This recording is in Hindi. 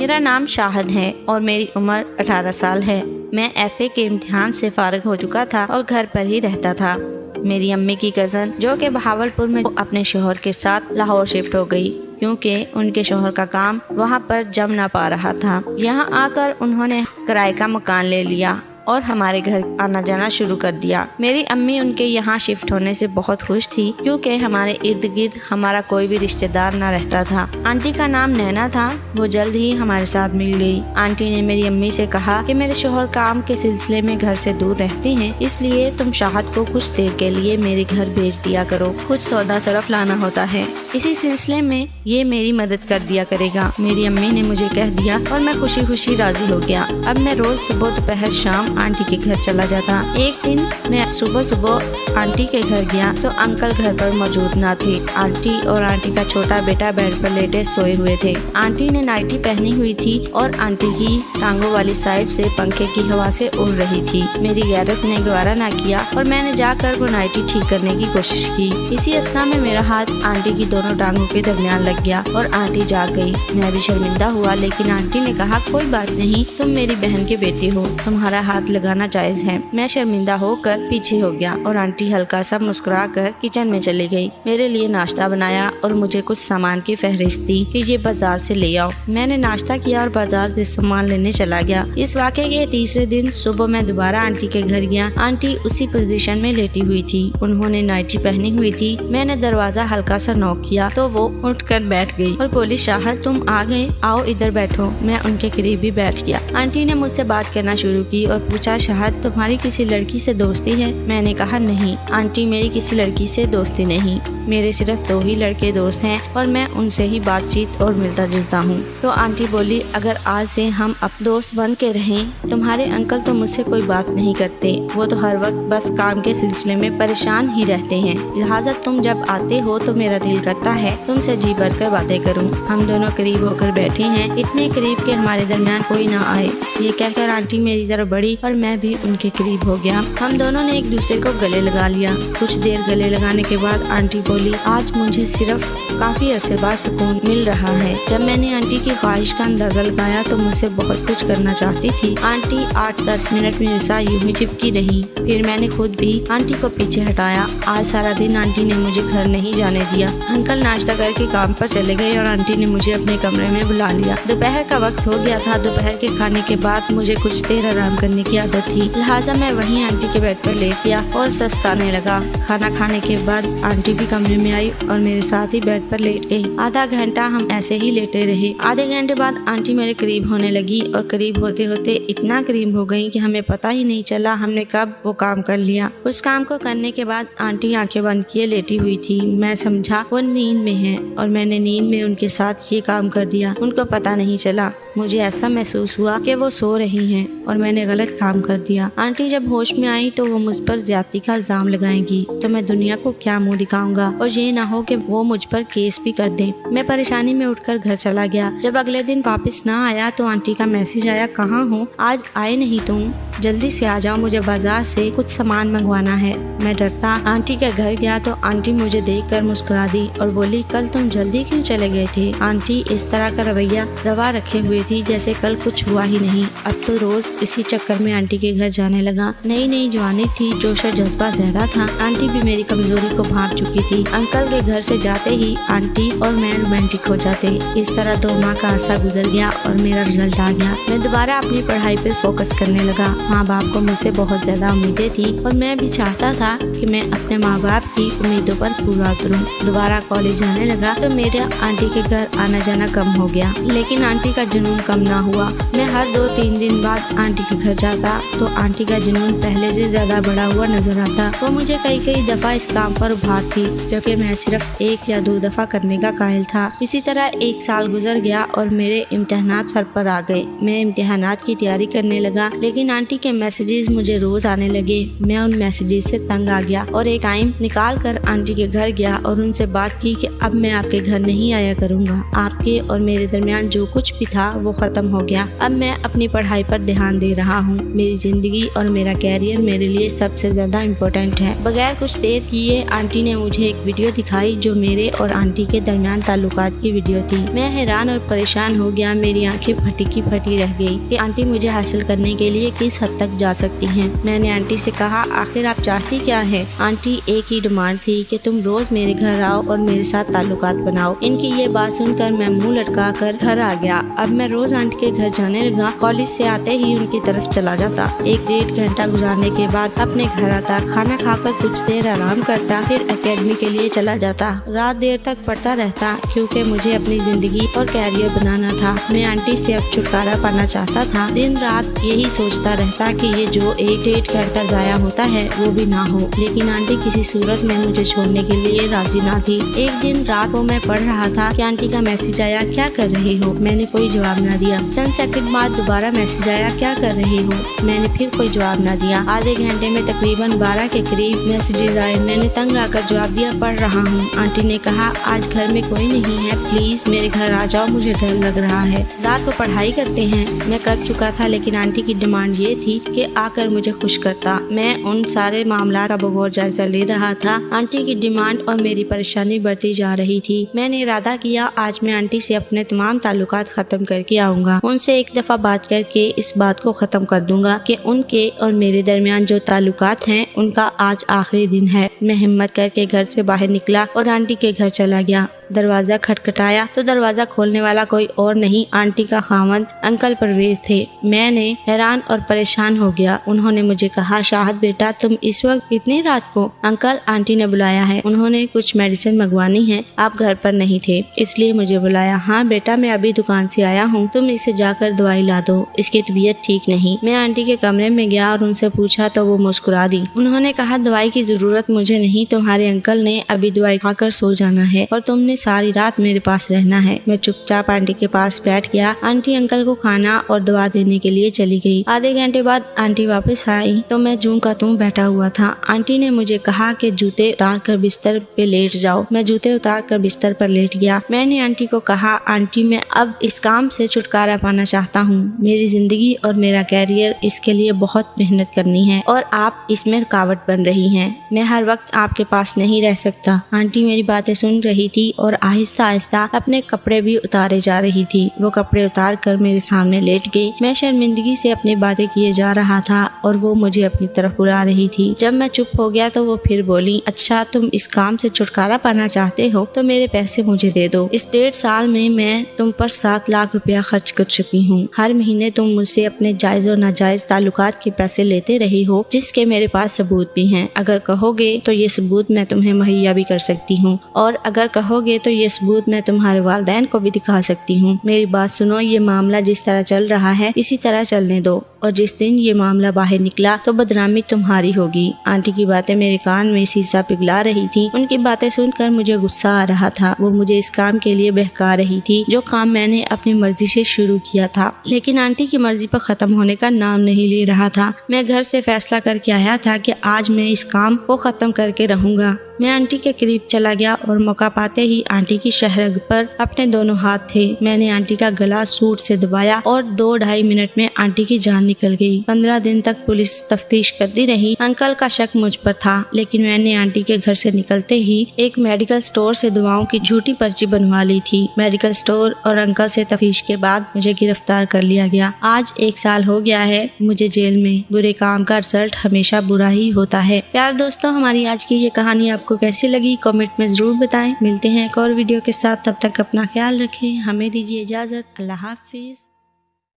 मेरा नाम शाहद है और मेरी उम्र 18 साल है। मैं FA के इम्तिहान से फारिग हो चुका था और घर पर ही रहता था। मेरी अम्मी की कज़न जो कि बहावलपुर में अपने शोहर के साथ लाहौर शिफ्ट हो गई क्योंकि उनके शोहर का काम वहां पर जम ना पा रहा था। यहां आकर उन्होंने किराए का मकान ले लिया और हमारे घर आना जाना शुरू कर दिया। मेरी अम्मी उनके यहाँ शिफ्ट होने से बहुत खुश थी क्योंकि हमारे इर्द गिर्द हमारा कोई भी रिश्तेदार न रहता था। आंटी का नाम नैना था, वो जल्द ही हमारे साथ मिल गई। आंटी ने मेरी अम्मी से कहा कि मेरे शोहर काम के सिलसिले में घर से दूर रहते हैं, इसलिए तुम शाहद को कुछ देर के लिए मेरे घर भेज दिया करो, कुछ सौदा सरफ लाना होता है, इसी सिलसिले में ये मेरी मदद कर दिया करेगा। मेरी अम्मी ने मुझे कह दिया और मैं खुशी खुशी राजी हो गया। अब मैं रोज सुबह दोपहर शाम आंटी के घर चला जाता। एक दिन मैं सुबह सुबह आंटी के घर गया तो अंकल घर पर मौजूद न थे। आंटी और आंटी का छोटा बेटा बेड पर लेटे सोए हुए थे। आंटी ने नाइटी पहनी हुई थी और आंटी की टांगों वाली साइड से पंखे की हवा से उड़ रही थी। मेरी गैरत ने गवारा न किया और मैंने जाकर वो नाइटी ठीक करने की कोशिश की। इसी असना में मेरा हाथ आंटी की दोनों टांगों के दरमियान लग गया और आंटी जाग गई। मैं भी शर्मिंदा हुआ, लेकिन आंटी ने कहा कोई बात नहीं, तुम मेरी बहन की बेटी हो, तुम्हारा हाथ लगाना जायज है। मैं शर्मिंदा होकर पीछे हो गया और आंटी हल्का सा मुस्कुराकर किचन में चली गई। मेरे लिए नाश्ता बनाया और मुझे कुछ सामान की फहरिस्त दी कि ये बाजार से ले आओ। मैंने नाश्ता किया और बाजार से सामान लेने चला गया। इस वाक़े के तीसरे दिन सुबह मैं दोबारा आंटी के घर गया। आंटी उसी पोजीशन में लेटी हुई थी, उन्होंने नाइटी पहनी हुई थी। मैंने दरवाजा हल्का सा नॉक किया तो वो उठकर बैठ गई और बोली, शाहद तुम आ गए, आओ इधर बैठो। मैं उनके करीब ही बैठ गया। आंटी ने मुझसे बात करना शुरू की और पूछा, शाहद तुम्हारी किसी लड़की से दोस्ती है? मैंने कहा नहीं आंटी, मेरी किसी लड़की से दोस्ती नहीं, मेरे सिर्फ 2 ही लड़के दोस्त हैं और मैं उनसे ही बातचीत और मिलता जुलता हूँ। तो आंटी बोली, अगर आज से हम अब दोस्त बन के रहें, तुम्हारे अंकल तो मुझसे कोई बात नहीं करते, वो तो हर वक्त बस काम के सिलसिले में परेशान ही रहते हैं, लिहाजा तुम जब आते हो तो मेरा दिल करता है तुमसे जी भर कर बातें करूँ। हम दोनों करीब होकर बैठे हैं, इतने करीब के हमारे दरमियान कोई ना आए। ये कहकर आंटी मेरी तरफ बढ़ी और मैं भी उनके करीब हो गया। हम दोनों ने एक दूसरे को गले लगा लिया। कुछ देर गले लगाने के बाद आंटी बोली, आज मुझे सिर्फ काफी अरसे बाद सुकून मिल रहा है। जब मैंने आंटी की ख्वाहिश का अंदाजा लगाया तो मुझसे बहुत कुछ करना चाहती थी। आंटी 8-10 मिनट मेरे साथ यूं ही चिपकी रही, फिर मैंने खुद भी आंटी को पीछे हटाया। आज सारा दिन आंटी ने मुझे घर नहीं जाने दिया। अंकल नाश्ता करके काम पर चले गए और आंटी ने मुझे अपने कमरे में बुला लिया। दोपहर का वक्त हो गया था। दोपहर के खाने के बाद मुझे कुछ देर आराम करने की आदत थी, लिहाजा मैं वहीं आंटी के बेड पर लेट गया और सस्ताने लगा। खाना खाने के बाद आंटी भी कमरे में आई और मेरे साथ ही बेड पर लेट गई। आधा घंटा हम ऐसे ही लेटे रहे। आधे घंटे बाद आंटी मेरे करीब होने लगी और करीब होते होते इतना करीब हो गई कि हमें पता ही नहीं चला हमने कब वो काम कर लिया। उस काम को करने के बाद आंटी आंखें बंद किए लेटी हुई थी। मैं समझा वो नींद में है और मैंने नींद में उनके साथ ये काम कर दिया। उनको पता नहीं चला। मुझे ऐसा महसूस हुआ कि वो सो रही हैं और मैंने गलत काम कर दिया। आंटी जब होश में आई तो वो मुझ पर ज्यादती का इल्जाम लगाएंगी तो मैं दुनिया को क्या मुंह दिखाऊंगा और ये ना हो कि वो मुझ पर केस भी कर दे। मैं परेशानी में उठकर घर चला गया। जब अगले दिन वापस ना आया तो आंटी का मैसेज आया, कहाँ हो, आज आए नहीं तुम, जल्दी से आ जाओ, मुझे बाजार से कुछ सामान मंगवाना है। मैं डरता आंटी के घर गया तो आंटी मुझे देखकर मुस्कुरा दी और बोली, कल तुम जल्दी क्यों चले गए थे? आंटी इस तरह का रवैया रवा रखे हुए थी जैसे कल कुछ हुआ ही नहीं। अब तो रोज इसी चक्कर में आंटी के घर जाने लगा। नई नई जवानी थी, जोश और जज्बा ज्यादा था। आंटी भी मेरी कमजोरी को भांप चुकी थी। अंकल के घर से जाते ही आंटी और मैं रोमांटिक हो जाते। इस तरह 2 माह का अरसा गुजर गया और मेरा रिजल्ट आ गया। मैं दोबारा अपनी पढ़ाई पर फोकस करने लगा। माँ बाप को मुझसे बहुत ज्यादा उम्मीदें थी और मैं भी चाहता था कि मैं अपने माँ बाप की उम्मीदों पर पूरा उतरूं। दोबारा कॉलेज जाने लगा तो मेरा आंटी के घर आना जाना कम हो गया, लेकिन आंटी का जुनून कम ना हुआ। मैं हर 2-3 दिन बाद आंटी के घर जाता तो आंटी का जुनून पहले से ज्यादा बढ़ा हुआ नजर आता। वो मुझे कई दफा इस काम पर उभारती जो कि मैं सिर्फ 1 या 2 दफा करने का कायल था। इसी तरह 1 साल गुजर गया और मेरे इम्तिहानात सर पर आ गए। मैं इम्तिहानात की तैयारी करने लगा, लेकिन आंटी के मैसेजेस मुझे रोज आने लगे। मैं उन मैसेजेस से तंग आ गया और एक टाइम निकाल कर आंटी के घर गया और उनसे बात की कि अब मैं आपके घर नहीं आया करूँगा। आपके और मेरे दरमियान जो कुछ भी था वो खत्म हो गया। अब मैं अपनी पढ़ाई पर ध्यान दे रहा हूँ। मेरी जिंदगी और मेरा कैरियर मेरे लिए सबसे ज्यादा इम्पोर्टेंट है। बगैर कुछ देर किए आंटी ने मुझे एक वीडियो दिखाई जो मेरे और आंटी के दरमियान ताल्लुकात की वीडियो थी। मैं हैरान और परेशान हो गया। मेरी आंखें फटी की फटी रह गई कि आंटी मुझे हासिल करने के लिए किस हद तक जा सकती हैं। मैंने आंटी से कहा, आखिर आप चाहती क्या है? आंटी एक ही डिमांड थी कि तुम रोज मेरे घर आओ और मेरे साथ ताल्लुकात बनाओ। इनकी ये बात सुनकर मैं मुंह लटका कर घर आ गया। अब मैं रोज आंटी के घर जाने लगा। कॉलेज से आते ही उनकी तरफ चला जाता। 1-1.5 घंटा गुजारने के बाद अपने घर आता, खाना खाकर कुछ देर आराम करता, फिर एकेडमी के लिए चला जाता। रात देर तक पढ़ता रहता क्योंकि मुझे अपनी जिंदगी और कैरियर बनाना था। मैं आंटी से अब छुटकारा पाना चाहता था। दिन रात यही सोचता रहता कि ये जो 1-1.5 घंटा जाया होता है वो भी ना हो, लेकिन आंटी किसी सूरत में मुझे छोड़ने के लिए राजी ना थी। एक दिन रात को मैं पढ़ रहा था कि आंटी का मैसेज आया, क्या कर रही हो? मैंने कोई जवाब ना दिया। चंद सेकंड बाद दोबारा मैसेज आया, क्या कर रही हो? मैंने फिर कोई जवाब ना दिया। आधे घंटे में तकरीबन 12 के करीब मैसेजेस आए। मैंने तंग आकर जवाब दिया, पढ़ रहा हूँ। आंटी ने कहा, आज घर में कोई नहीं है, प्लीज मेरे घर आ जाओ, मुझे डर लग रहा है। रात को पढ़ाई करते हैं। मैं कर चुका था, लेकिन आंटी की डिमांड ये थी कि आकर मुझे खुश करता। मैं उन सारे मामला का बगौर जायजा ले रहा था। आंटी की डिमांड और मेरी परेशानी बढ़ती जा रही थी। मैंने इरादा किया आज मैं आंटी से अपने तमाम ताल्लुकात खत्म करके आऊंगा। उनसे एक दफा बात करके इस बात को खत्म कर दूंगा कि उनके और मेरे दरमियान जो ताल्लुकात हैं उनका आज आखिरी दिन है। मैं हिम्मत करके घर से बाहर निकला और आंटी के घर चला गया। दरवाजा खटखटाया तो दरवाजा खोलने वाला कोई और नहीं, आंटी का खामद अंकल परवेज थे। मैंने हैरान और परेशान हो गया। उन्होंने मुझे कहा, शाहद बेटा तुम इस वक्त इतनी रात को? अंकल, आंटी ने बुलाया है, उन्होंने कुछ मेडिसिन मंगवानी है, आप घर पर नहीं थे इसलिए मुझे बुलाया। हाँ बेटा, मैं अभी दुकान से आया हूँ, तुम इसे जाकर दवाई ला दो, इसकी तबीयत ठीक नहीं। मैं आंटी के कमरे में गया और उनसे पूछा तो वो मुस्कुरा दी। उन्होंने कहा, दवाई की जरूरत मुझे नहीं, तुम्हारे अंकल ने अभी दवाई खाकर सो जाना है और तुमने सारी रात मेरे पास रहना है। मैं चुपचाप आंटी के पास बैठ गया। आंटी अंकल को खाना और दवा देने के लिए चली गई। आधे घंटे बाद आंटी वापस आई तो मैं जूं का तूं बैठा हुआ था। आंटी ने मुझे कहा कि जूते उतार कर बिस्तर पे लेट जाओ। मैं जूते उतार कर बिस्तर पर लेट गया। मैंने आंटी को कहा, आंटी मैं अब इस काम से छुटकारा पाना चाहता हूँ। मेरी जिंदगी और मेरा कैरियर, इसके लिए बहुत मेहनत करनी है और आप इसमें रुकावट बन रही हैं। मैं हर वक्त आपके पास नहीं रह सकता। आंटी मेरी बातें सुन रही थी और आहिस्ता आहिस्ता अपने कपड़े भी उतारे जा रही थी। वो कपड़े उतार कर मेरे सामने लेट गई। मैं शर्मिंदगी से अपनी बातें किए जा रहा था और वो मुझे अपनी तरफ बुला रही थी। जब मैं चुप हो गया तो वो फिर बोली, अच्छा तुम इस काम से छुटकारा पाना चाहते हो तो मेरे पैसे मुझे दे दो। इस 1.5 साल में मैं तुम पर 7 लाख रुपया खर्च कर चुकी हूँ। हर महीने तुम मुझसे अपने जायज और नाजायज ताल्लुकात के पैसे लेते रही हो, जिसके मेरे पास सबूत भी हैं। अगर कहोगे तो ये सबूत मैं तुम्हें मुहैया भी कर सकती हूँ और अगर कहोगे तो ये सबूत मैं तुम्हारे वालिदैन को भी दिखा सकती हूँ। मेरी बात सुनो, ये मामला जिस तरह चल रहा है इसी तरह चलने दो और जिस दिन ये मामला बाहर निकला तो बदनामी तुम्हारी होगी। आंटी की बातें मेरे कान में शीशा पिघला रही थी। उनकी बातें सुनकर मुझे गुस्सा आ रहा था। वो मुझे इस काम के लिए बहका रही थी जो काम मैंने अपनी मर्जी से शुरू किया था, लेकिन आंटी की मर्जी पर खत्म होने का नाम नहीं ले रहा था। मैं घर से फैसला करके आया था कि आज मैं इस काम को खत्म करके रहूंगा। मैं आंटी के करीब चला गया और मौका पाते ही आंटी की शहरग पर अपने दोनों हाथ थे। मैंने आंटी का गला सूट से दबाया और 2-2.5 मिनट में आंटी की जान निकल गई। 15 दिन तक पुलिस तफ्तीश करती रही। अंकल का शक मुझ पर था, लेकिन मैंने आंटी के घर से निकलते ही एक मेडिकल स्टोर से दवाओं की झूठी पर्ची बनवा ली थी। मेडिकल स्टोर और अंकल से तफ्तीश के बाद मुझे गिरफ्तार कर लिया गया। आज 1 साल हो गया है मुझे जेल में। बुरे काम का रिजल्ट हमेशा बुरा ही होता है। प्यारे दोस्तों, हमारी आज की ये कहानी आपको कैसी लगी कमेंट में जरूर बताएं। मिलते हैं एक और वीडियो के साथ, तब तक अपना ख्याल रखें। हमें दीजिए इजाजत। अल्लाह हाफिज।